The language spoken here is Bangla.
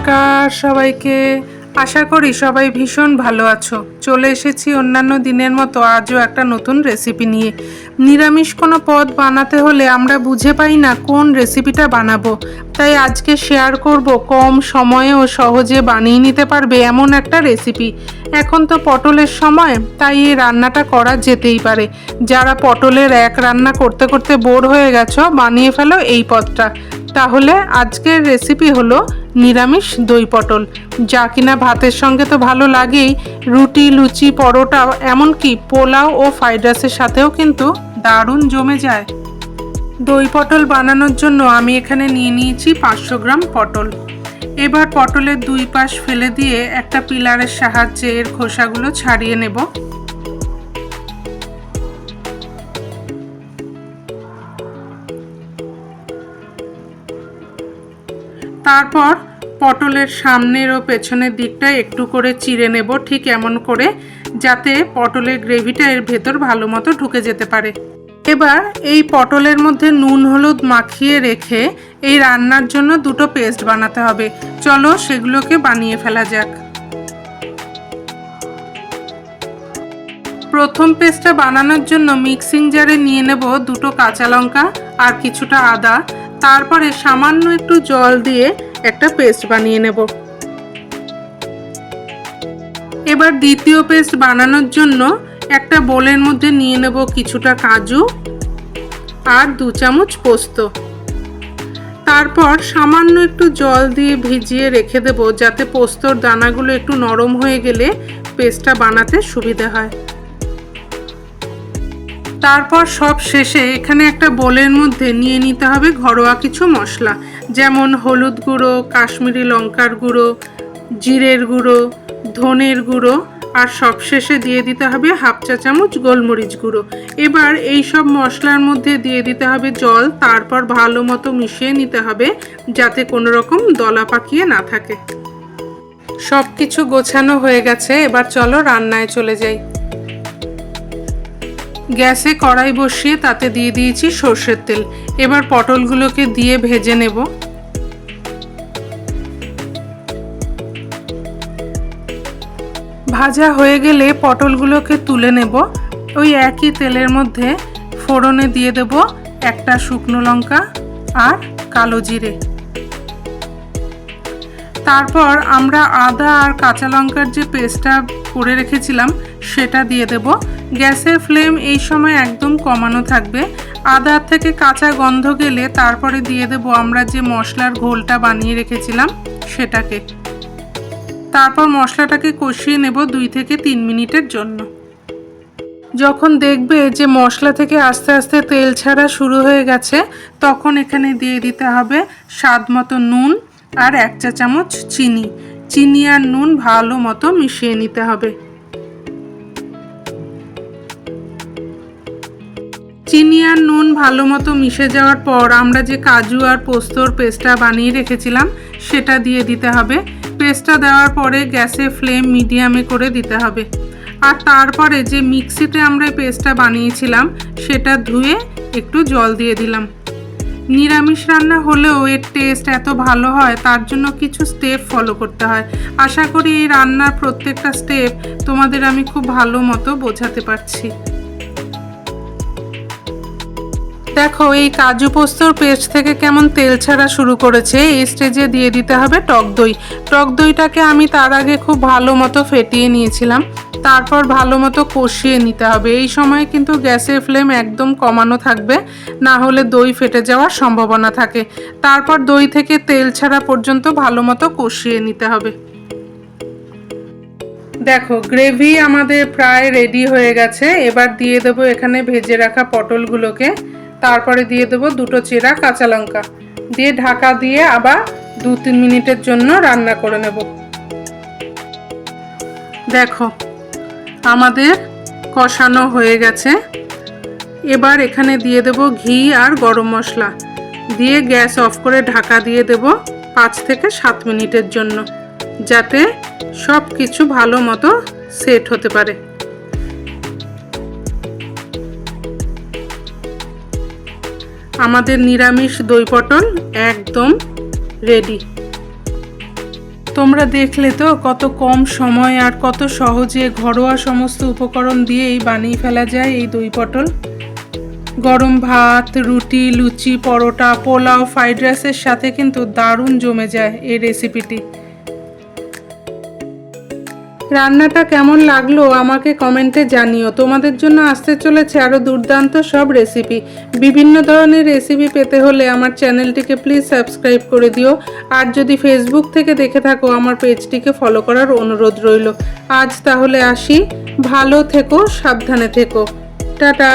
নমস্কার সবাইকে। আশা করি সবাই ভীষণ ভালো আছো। চলে এসেছি অন্যান্য দিনের মতো আজও একটা নতুন রেসিপি নিয়ে। নিরামিষ কোনো পদ বানাতে হলে আমরা বুঝে পাই না কোন রেসিপিটা বানাবো, তাই আজকে শেয়ার করব কম সময়ে ও সহজে বানিয়ে নিতে পারবে এমন একটা রেসিপি। এখন তো পটলের সময়, তাই এই রান্নাটা করা যেতেই পারে। যারা পটলের এক রান্না করতে করতে বোর হয়ে গেছো, বানিয়ে ফেলো এই পদটা। তাহলে আজকের রেসিপি হলো নিরামিষ দই পটল, যা কিনা ভাতের সঙ্গে তো ভালো লাগেই, রুটি, লুচি, পরোটা, এমনকি পোলাও ও ফ্রাইড রাইসের সাথেও কিন্তু দারুণ জমে যায়। দই পটল বানানোর জন্য আমি এখানে নিয়ে নিয়েছি 500 গ্রাম পটল। এবার পটলের দুই পাশ ফেলে দিয়ে একটা পিলারের সাহায্যে এর খোসাগুলো ছাড়িয়ে নেব। তারপর পটলের সামনের ও পেছনের দিকটা একটু করে চিড়ে নেব, ঠিক এমন করে, যাতে পটলের গ্রেভিটা এর ভেতর ভালো মতো ঢুকে যেতে পারে। এবার এই পটলের মধ্যে নুন হলুদ মাখিয়ে রেখে এই রান্নার জন্য দুটো পেস্ট বানাতে হবে। চলো সেগুলোকে বানিয়ে ফেলা যাক। প্রথম পেস্টটা বানানোর জন্য মিক্সিং জারে নিয়ে নেব দুটো কাঁচা লঙ্কা আর কিছুটা আদা। তারপরে সামান্য একটু জল দিয়ে একটা পেস্ট বানিয়ে নেব। এবার দ্বিতীয় পেস্ট বানানোর জন্য একটা বোলের মধ্যে নিয়ে নেব কিছুটা কাজু আর 2 চামচ পোস্ত। তারপর সামান্য একটু জল দিয়ে ভিজিয়ে রেখে দেব, যাতে পোস্তর দানাগুলো একটু নরম হয়ে গেলে পেস্টটা বানাতে সুবিধা হয়। তারপর সব শেষে এখানে একটা বোলের মধ্যে নিয়ে নিতে হবে ঘরোয়া কিছু মশলা, যেমন হলুদ গুঁড়ো, কাশ্মীরি লঙ্কার গুঁড়ো, জিরের গুঁড়ো, ধনের গুঁড়ো, আর সব শেষে দিয়ে দিতে হবে 1/2 চা চামচ গোলমরিচ গুঁড়ো। এবার এই সব মশলার মধ্যে দিয়ে দিতে হবে জল। তারপর ভালো মতো মিশিয়ে নিতে হবে, যাতে কোনো রকম দলা পাকিয়ে না থাকে। সব কিছু গোছানো হয়ে গেছে, এবার চলো রান্নায় চলে যাই। গ্যাসে কড়াই বসিয়ে তাতে দিয়ে দিয়েছি সর্ষের তেল। এবার পটলগুলোকে দিয়ে ভেজে নেব। ভাজা হয়ে গেলে পটলগুলোকে তুলে নেব। ওই একই তেলের মধ্যে ফোড়নে দিয়ে দেব একটা শুকনো লঙ্কা আর কালো জিরে। তারপর আমরা আদা আর কাঁচা লঙ্কার যে পেস্টটা করে রেখেছিলাম সেটা দিয়ে দেব। গ্যাসের ফ্লেম এই সময় একদম কমানো থাকবে। আদার থেকে কাঁচা গন্ধ গেলে তারপরে দিয়ে দেব আমরা যে মশলার ঘোলটা বানিয়ে রেখেছিলাম সেটাকে। তারপর মশলাটাকে কষিয়ে নেব 2 থেকে 3 মিনিটের জন্য। যখন দেখবে যে মশলা থেকে আস্তে আস্তে তেল ছাড়া শুরু হয়ে গেছে, তখন এখানে দিয়ে দিতে হবে স্বাদ মতো নুন আর 1 চা চামচ চিনি। চিনি আর নুন ভালো মতো মিশিয়ে নিতে হবে। চিনি আর নুন ভালো মতো মিশে যাওয়ার পর আমরা যে কাজু আর পোস্তর পেস্টটা বানিয়ে রেখেছিলাম সেটা দিয়ে দিতে হবে। পেস্টটা দেওয়ার পরে গ্যাসের ফ্লেম মিডিয়ামে করে দিতে হবে। আর তারপরে যে মিক্সিতে আমরা পেস্টটা বানিয়েছিলাম সেটা ধুয়ে একটু জল দিয়ে দিলাম। নিরামিষ রান্না হলেও এর টেস্ট এত ভালো হয়, তার জন্য কিছু স্টেপ ফলো করতে হয়। আশা করি এই রান্নার প্রত্যেকটা স্টেপ তোমাদের আমি খুব ভালো মতো বোঝাতে পারছি। দেখো এই কাজু পোস্তর পেস্ট থেকে কেমন তেল ছাড়া শুরু করেছে। এই স্টেজে দিয়ে দিতে হবে টক দই। টক দইটাকে আমি তার আগে খুব ভালো মতো ফেটিয়ে নিয়েছিলাম। তারপর ভালো মতো কষিয়ে নিতে হবে। এই সময় কিন্তু গ্যাসের ফ্লেম একদম কমানো থাকবে, না হলে দই ফেটে যাওয়ার সম্ভাবনা থাকে। তারপর দই থেকে তেল ছাড়া পর্যন্ত ভালো মতো কষিয়ে নিতে হবে। দেখো গ্রেভি আমাদের প্রায় রেডি হয়ে গেছে। এবার দিয়ে দেবো এখানে ভেজে রাখা পটলগুলোকে। তারপরে দিয়ে দেবো 2টো চেরা কাঁচা লঙ্কা, দিয়ে ঢাকা দিয়ে আবার 2-3 মিনিটের জন্য রান্না করে নেব। দেখো আমাদের কষানো হয়ে গেছে। এবার এখানে দিয়ে দেব ঘি আর গরম মশলা, দিয়ে গ্যাস অফ করে ঢাকা দিয়ে দেব 5 থেকে 7 মিনিটের জন্য, যাতে সব কিছু ভালো মতো সেট হতে পারে। আমাদের নিরামিষ দই পটল একদম রেডি। তোমরা দেখলে তো কত কম সময় আর কত সহজে ঘরোয়া সমস্ত উপকরণ দিয়েই বানিয়ে ফেলা যায় এই দই পটল। গরম ভাত, রুটি, লুচি, পরোটা, পোলাও, ফ্রাইড রাইসের সাথে কিন্তু দারুণ জমে যায় এই রেসিপিটি। রান্নাটা কেমন লাগলো আমাকে কমেন্টে জানিও। তোমাদের জন্য আসতে চলেছে আরও দুর্দান্ত সব রেসিপি। বিভিন্ন ধরনের রেসিপি পেতে হলে আমার চ্যানেলটিকে প্লিজ সাবস্ক্রাইব করে দিও। আর যদি ফেসবুক থেকে দেখে থাকো আমার পেজটিকে ফলো করার অনুরোধ রইল। আজ তাহলে আসি, ভালো থেকো, সাবধানে থেকো, টাটা।